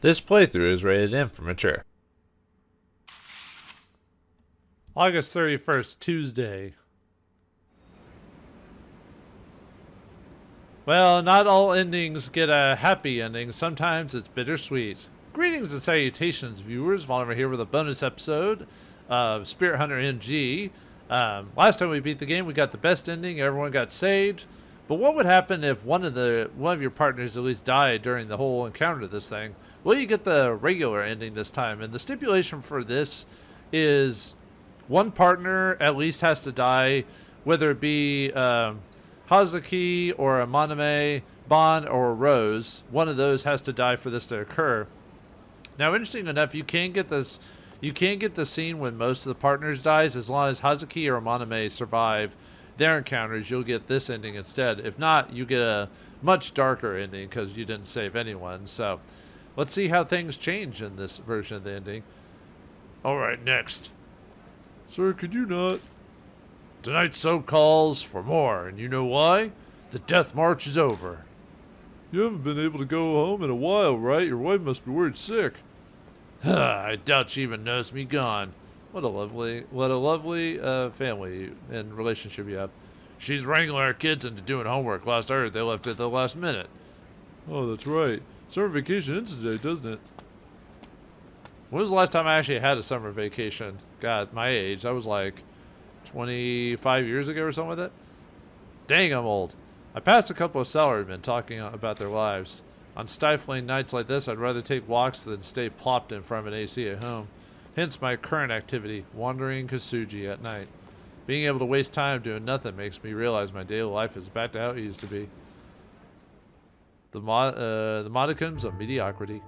This playthrough is rated M for mature. August 31st, Tuesday. Well, not all endings get a happy ending. Sometimes it's bittersweet. Greetings and salutations, viewers. Vauldemare here with a bonus episode of Spirit Hunter MG. Last time we beat the game, we got the best ending. Everyone got saved. But what would happen if one of your partners at least died during the whole encounter of this thing? Well, you get the regular ending this time, and the stipulation for this is one partner at least has to die, whether it be Hazuki or a Maname, Bon or a Rose. One of those has to die for this to occur. Now, interesting enough, you can get this. You can get the scene when most of the partners dies, as long as Hazuki or Maname survive their encounters. You'll get this ending instead. If not, you get a much darker ending because you didn't save anyone. So, let's see how things change in this version of the ending. All right, next. Sir, could you not? Tonight's so calls for more, and you know why? The death march is over. You haven't been able to go home in a while, right? Your wife must be worried sick. I doubt she even knows me gone. What a lovely family and relationship you have. She's wrangling our kids into doing homework. Last I heard, they left at the last minute. Oh, that's right. Summer vacation ends today, doesn't it? When was the last time I actually had a summer vacation? God, my age. I was like 25 years ago or something like that. Dang, I'm old. I passed a couple of salarymen talking about their lives. On stifling nights like this, I'd rather take walks than stay plopped in front of an AC at home. Hence my current activity, wandering Kasuji at night. Being able to waste time doing nothing makes me realize my daily life is back to how it used to be. The modicums of mediocrity.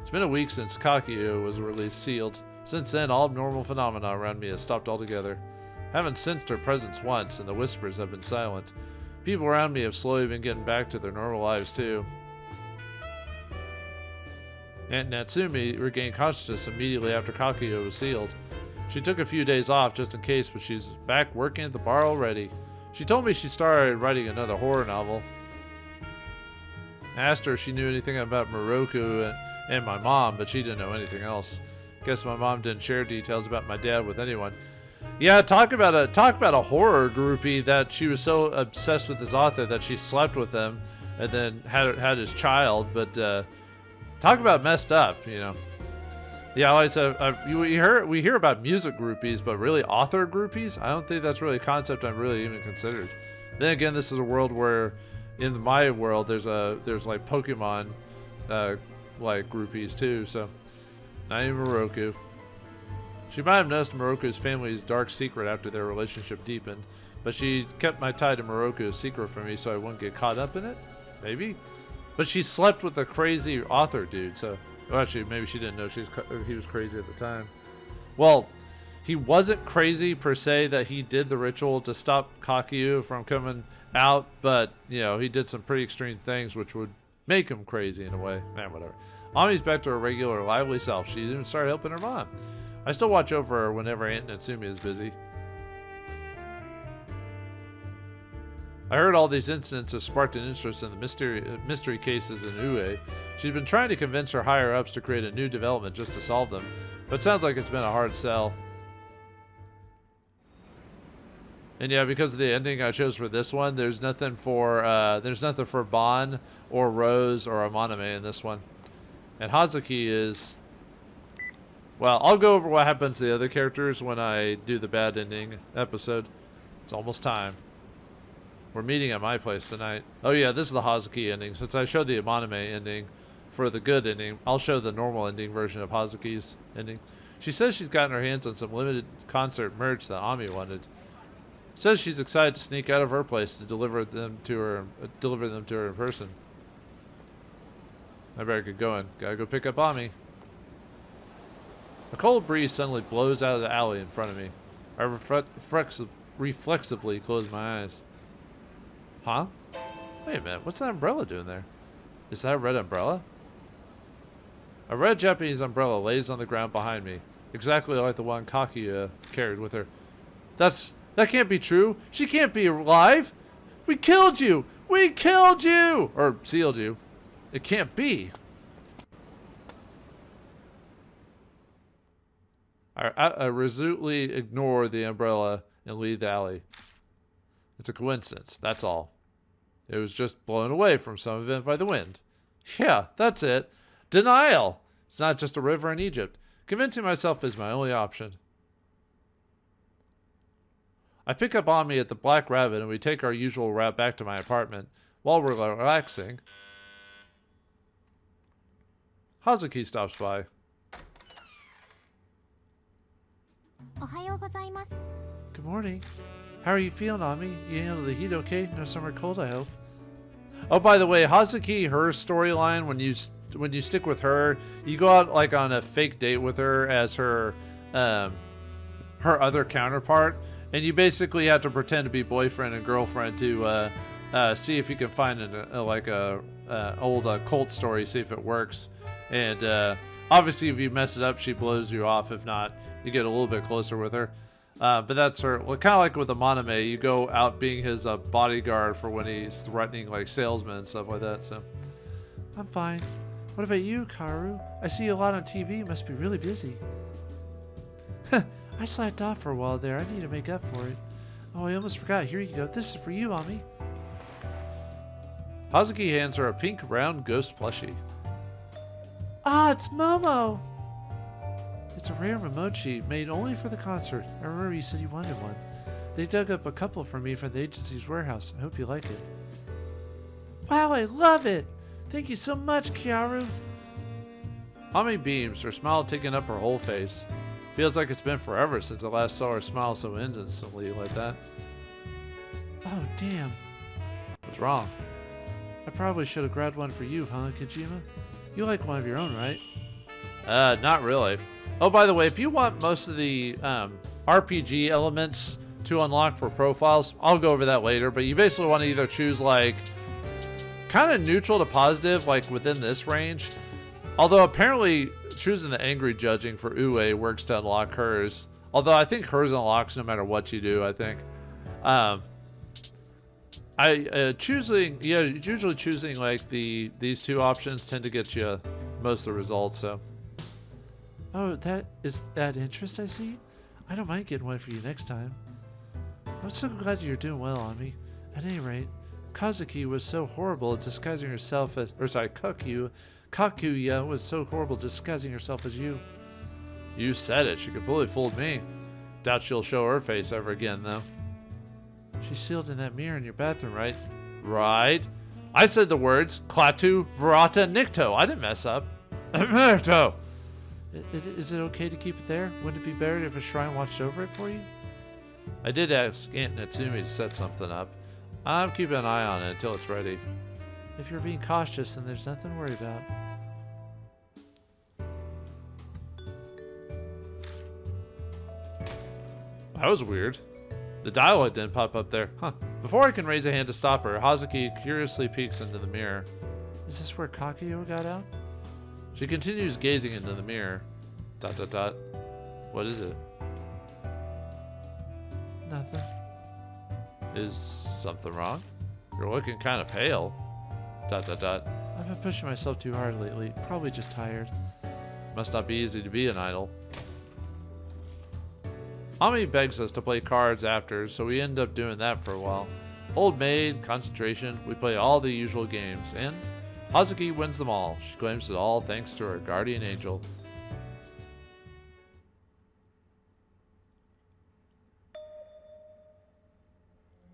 It's been a week since Kakio was released sealed. Since then, all abnormal phenomena around me have stopped altogether. Haven't sensed her presence once, and the whispers have been silent. People around me have slowly been getting back to their normal lives, too. Aunt Natsumi regained consciousness immediately after Kakio was sealed. She took a few days off just in case, but she's back working at the bar already. She told me she started writing another horror novel. I asked her if she knew anything about Moroku and my mom, but she didn't know anything else. Guess my mom didn't share details about my dad with anyone. Yeah, talk about a horror groupie that she was so obsessed with this author that she slept with him and then had his child. But talk about messed up, you know. Yeah, like I said, we hear about music groupies, but really author groupies? I don't think that's really a concept I've really even considered. Then again, this is a world where, in my world, there's like Pokemon, like groupies too. So, not even Moroku. She might have noticed Moroku's family's dark secret after their relationship deepened, but she kept my tie to Moroku a secret from me so I wouldn't get caught up in it. Maybe, but she slept with a crazy author dude. So. Well, actually, maybe she didn't know he was crazy at the time. Well, he wasn't crazy per se that he did the ritual to stop Kakyu from coming out, but, you know, he did some pretty extreme things which would make him crazy in a way. Man, whatever. Ami's back to her regular, lively self. She even started helping her mom. I still watch over her whenever Aunt Natsumi is busy. I heard all these incidents have sparked an interest in the mystery cases in Ue. She's been trying to convince her higher-ups to create a new development just to solve them, but it sounds like it's been a hard sell. And yeah, because of the ending I chose for this one, there's nothing for Bon or Rose or Amaname in this one. And Hazuki is... Well, I'll go over what happens to the other characters when I do the bad ending episode. It's almost time. We're meeting at my place tonight. Oh yeah, this is the Hazuki ending. Since I showed the Amaname ending for the good ending, I'll show the normal ending version of Hazuki's ending. She says she's gotten her hands on some limited concert merch that Ami wanted. Says she's excited to sneak out of her place to deliver them to her in person. I better get going. Gotta go pick up Ami. A cold breeze suddenly blows out of the alley in front of me. I reflexively close my eyes. Huh? Wait a minute, what's that umbrella doing there? Is that a red umbrella? A red Japanese umbrella lays on the ground behind me, exactly like the one Kakia carried with her. That can't be true. She can't be alive. We killed you. We killed you! Or sealed you. It can't be. I resolutely ignore the umbrella and leave the alley. It's a coincidence, that's all. It was just blown away from some event by the wind. Yeah, that's it. Denial! It's not just a river in Egypt. Convincing myself is my only option. I pick up Ami at the Black Rabbit and we take our usual route back to my apartment. While we're relaxing, Hazuki stops by. Good morning. How are you feeling, Ami? You handle the heat okay? No summer cold, I hope. Oh, by the way, Hazuki, her storyline, when you stick with her, you go out like on a fake date with her as her other counterpart, and you basically have to pretend to be boyfriend and girlfriend to see if you can find an old cult story, see if it works. And obviously, if you mess it up, she blows you off. If not, you get a little bit closer with her. But that's her. Well, kind of like with the Moname, you go out being his bodyguard for when he's threatening like salesmen and stuff like that. So I'm fine. What about you, Karu? I see you a lot on TV. You must be really busy. I slacked off for a while there. I need to make up for it. Oh, I almost forgot. Here you go. This is for you, Ami. Hazuki hands her a pink round ghost plushie. Ah, it's Momo! It's a rare Momochi made only for the concert. I remember you said you wanted one. They dug up a couple for me from the agency's warehouse. I hope you like it. Wow, I love it! Thank you so much, Kiaru. Ami beams, her smile taking up her whole face. Feels like it's been forever since I last saw her smile so instantly like that. Oh, damn. What's wrong? I probably should have grabbed one for you, huh, Kojima? You like one of your own, right? Not really. Oh, by the way, if you want most of the RPG elements to unlock for profiles, I'll go over that later, but you basically want to either choose like kind of neutral to positive, like within this range. Although apparently choosing the angry judging for Ue works to unlock hers. Although I think hers unlocks no matter what you do, I think. Usually choosing like these two options tend to get you most of the results, so. Oh, is that interest I see? I don't mind getting one for you next time. I'm so glad you're doing well, Ami. At any rate, Kazuki was so horrible at disguising herself as, Kakuya was so horrible disguising herself as you. You said it. She completely fooled me. Doubt she'll show her face ever again, though. She's sealed in that mirror in your bathroom, right? Right. I said the words, Klaatu, Verata, Nikto. I didn't mess up. Nikto. Is it okay to keep it there? Wouldn't it be better if a shrine watched over it for you? I did ask Aunt Natsumi to set something up. I'm keeping an eye on it until it's ready. If you're being cautious, then there's nothing to worry about. That was weird. The dialogue didn't pop up there. Huh. Before I can raise a hand to stop her, Hazuki curiously peeks into the mirror. Is this where Kakuya got out? She continues gazing into the mirror. ... What is it? Nothing. Is something wrong? You're looking kind of pale. ... I've been pushing myself too hard lately. Probably just tired. Must not be easy to be an idol. Ami begs us to play cards after, so we end up doing that for a while. Old Maid, Concentration, we play all the usual games, and Hazuki wins them all. She claims it all thanks to her guardian angel.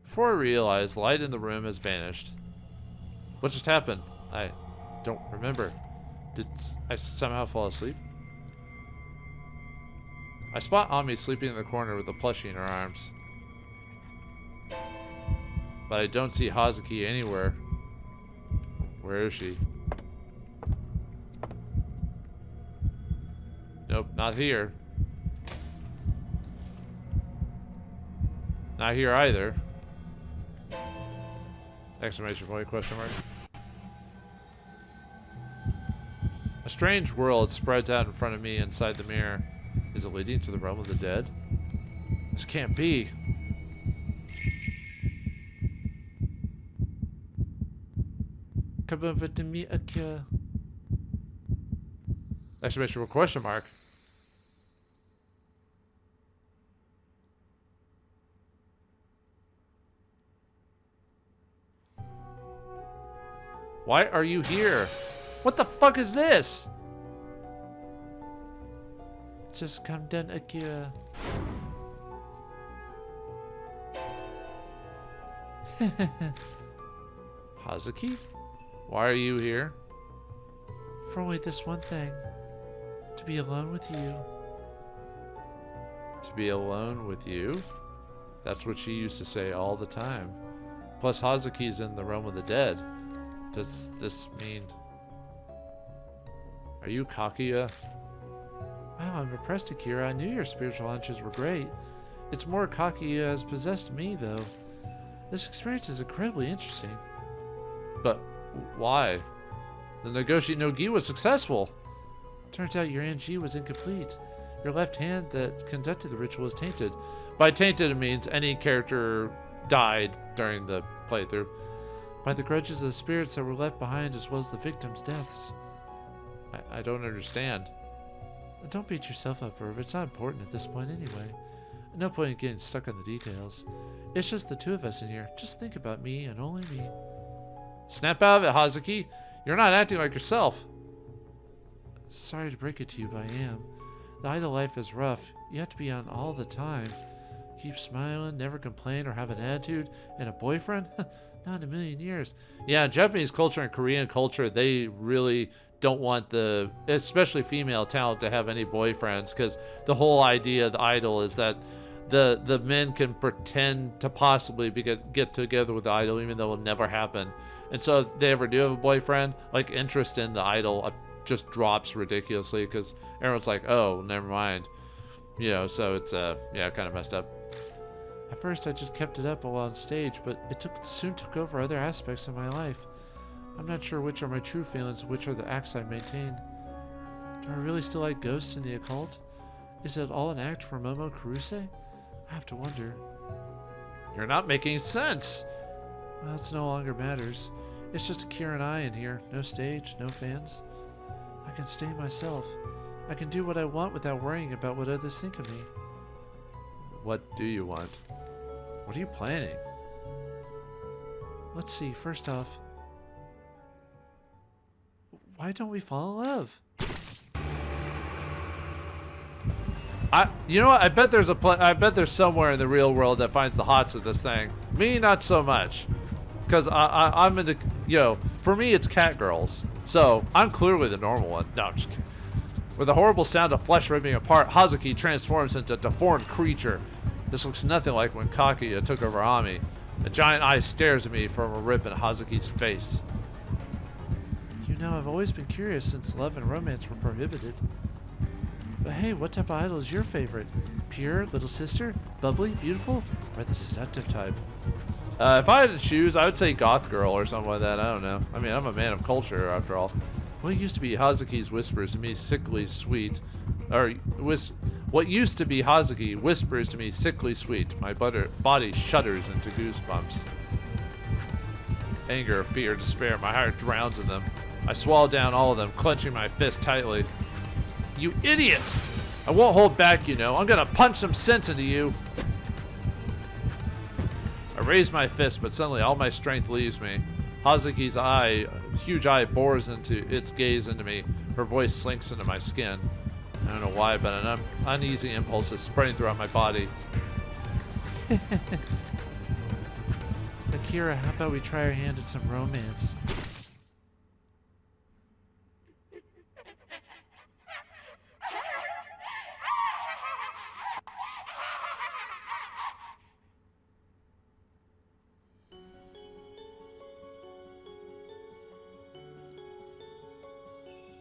Before I realize, light in the room has vanished. What just happened? I don't remember. Did I somehow fall asleep? I spot Ami sleeping in the corner with a plushie in her arms. But I don't see Hazuki anywhere. Where is she? Nope, not here. Not here either. Exclamation point, question mark. A strange world spreads out in front of me inside the mirror. Is it leading to the realm of the dead? This can't be. Exclamation point, question mark. Why are you here? What the fuck is this? Just come down, Akira. Hazuki? Why are you here? For only this one thing. To be alone with you. To be alone with you? That's what she used to say all the time. Plus, Hazuki's in the realm of the dead. Does this mean... Are you Kaguya? Wow, I'm impressed, Akira. I knew your spiritual hunches were great. It's more Kaguya has possessed me, though. This experience is incredibly interesting. But why? The Nagoshi no Gi was successful. Turns out your NG was incomplete. Your left hand that conducted the ritual is tainted. By tainted, it means any character died during the playthrough. By the grudges of the spirits that were left behind, as well as the victims' deaths. I don't understand. Don't beat yourself up over it. It's not important at this point anyway. No point in getting stuck on the details. It's just the two of us in here. Just think about me and only me. Snap out of it, Hazuki. You're not acting like yourself. Sorry to break it to you, but I am. The idol life is rough. You have to be on all the time. Keep smiling, never complain or have an attitude, and a boyfriend? Not in a million years. Yeah, Japanese culture and Korean culture, they really don't want the, especially female talent, to have any boyfriends, because the whole idea of the idol is that the men can pretend to possibly get together with the idol, even though it will never happen. And so if they ever do have a boyfriend, like, interest in the idol just drops ridiculously, because everyone's like, oh, never mind. You know, so it's, yeah, kind of messed up. At first, I just kept it up while on stage, but it soon took over other aspects of my life. I'm not sure which are my true feelings, which are the acts I maintain. Do I really still like ghosts and the occult? Is it all an act for Momo Kuruse? I have to wonder. You're not making sense. Well, it no longer matters. It's just Akira and I in here. No stage, no fans. I can stay myself. I can do what I want without worrying about what others think of me. What do you want? What are you planning? Let's see, first off, why don't we fall in love? You know what? I bet there's I bet there's somewhere in the real world that finds the hots of this thing. Me, not so much, because I'm into, you know, for me it's cat girls. So I'm clearly the normal one. No, I'm just kidding. With a horrible sound of flesh ripping apart, Hazuki transforms into a deformed creature. This looks nothing like when Kaguya took over Ami. A giant eye stares at me from a rip in Hazuki's face. You know, I've always been curious since love and romance were prohibited. But hey, what type of idol is your favorite? Pure, little sister, bubbly, beautiful, or the seductive type? If I had to choose, I would say goth girl or something like that. I don't know. I mean, I'm a man of culture after all. What used to be Hazuki's whispers to me sickly sweet, what used to be Hazuki whispers to me sickly sweet. My body shudders into goosebumps. Anger, fear, despair, my heart drowns in them. I swallow down all of them, clenching my fist tightly. You idiot! I won't hold back, you know. I'm gonna punch some sense into you. I raise my fist, but suddenly all my strength leaves me. Hazuki's huge eye bores into its gaze into me. Her voice slinks into my skin. I don't know why, but an uneasy impulse is spreading throughout my body. Akira, how about we try our hand at some romance?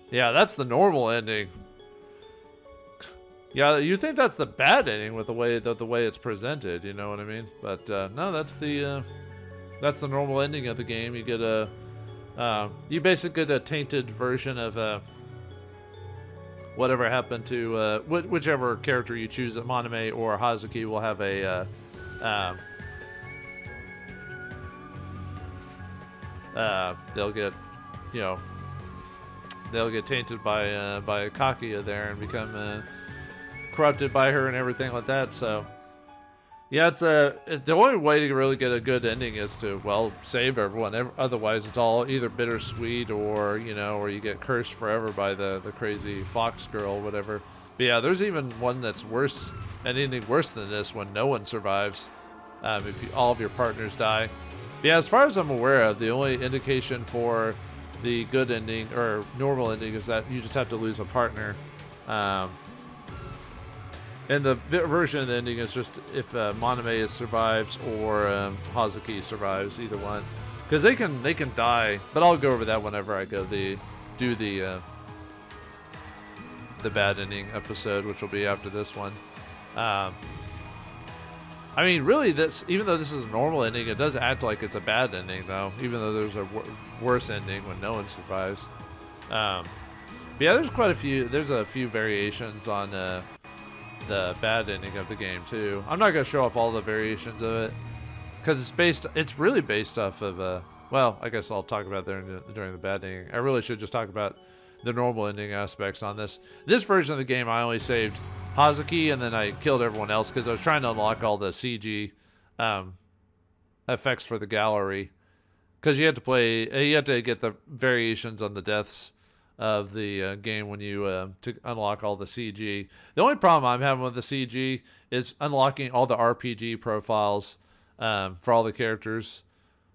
Yeah, that's the normal ending. Yeah, you think that's the bad ending with the way it's presented, you know what I mean? But no, that's the normal ending of the game. You get you basically get a tainted version of whatever happened to whichever character you choose, Monome or Hazuki will have a they'll get, you know, they'll get tainted by Kaguya there and become corrupted by her and everything like that. So Yeah, the only way to really get a good ending is to, well, save everyone. Otherwise, it's all either bittersweet or, or you get cursed forever by the crazy fox girl, whatever. But yeah, there's even one that's worse, an ending worse than this, when no one survives, if all of your partners die. But yeah, as far as I'm aware of, the only indication for the good ending or normal ending is that you just have to lose a partner. And the version of the ending is just if Monome survives or Hazuki survives, either one, because they can die. But I'll go over that whenever I do the bad ending episode, which will be after this one. I mean, really, even though this is a normal ending, it does act like it's a bad ending, though. Even though there's a worse ending when no one survives. But yeah, there's a few variations on the bad ending of the game too. I'm not gonna show off all the variations of it because it's really based off of well, I guess I'll talk about during the bad ending. I really should just talk about the normal ending aspects on this version of the game. I only saved Hazuki and then I killed everyone else because I was trying to unlock all the CG effects for the gallery, because you had to get the variations on the deaths of the game when you to unlock all the CG. The only problem I'm having with the CG is unlocking all the RPG profiles for all the characters,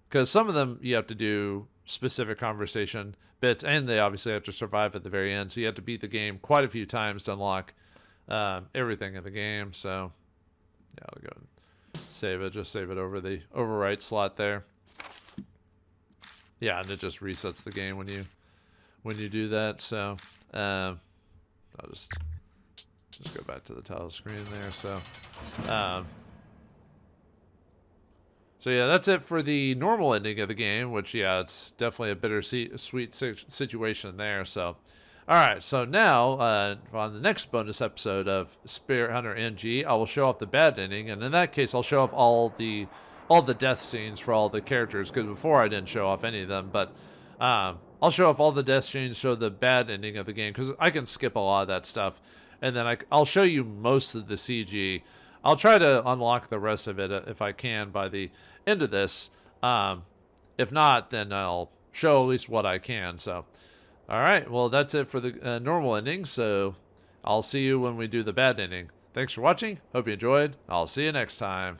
because some of them you have to do specific conversation bits, and they obviously have to survive at the very end. So you have to beat the game quite a few times to unlock everything in the game. So yeah, I'll go and save it. Just save it over the overwrite slot there. Yeah, and it just resets the game when you do that. So I'll just go back to the title screen there. So so yeah, that's it for the normal ending of the game, which, yeah, it's definitely a bittersweet situation there. So all right, so now on the next bonus episode of Spirit Hunter NG, I will show off the bad ending, and in that case I'll show off all the death scenes for all the characters, because before I didn't show off any of them. But I'll show off all the death scenes, show the bad ending of the game, because I can skip a lot of that stuff. And then I'll show you most of the CG. I'll try to unlock the rest of it if I can by the end of this. If not, then I'll show at least what I can. So, all right. Well, that's it for the normal ending. So I'll see you when we do the bad ending. Thanks for watching. Hope you enjoyed. I'll see you next time.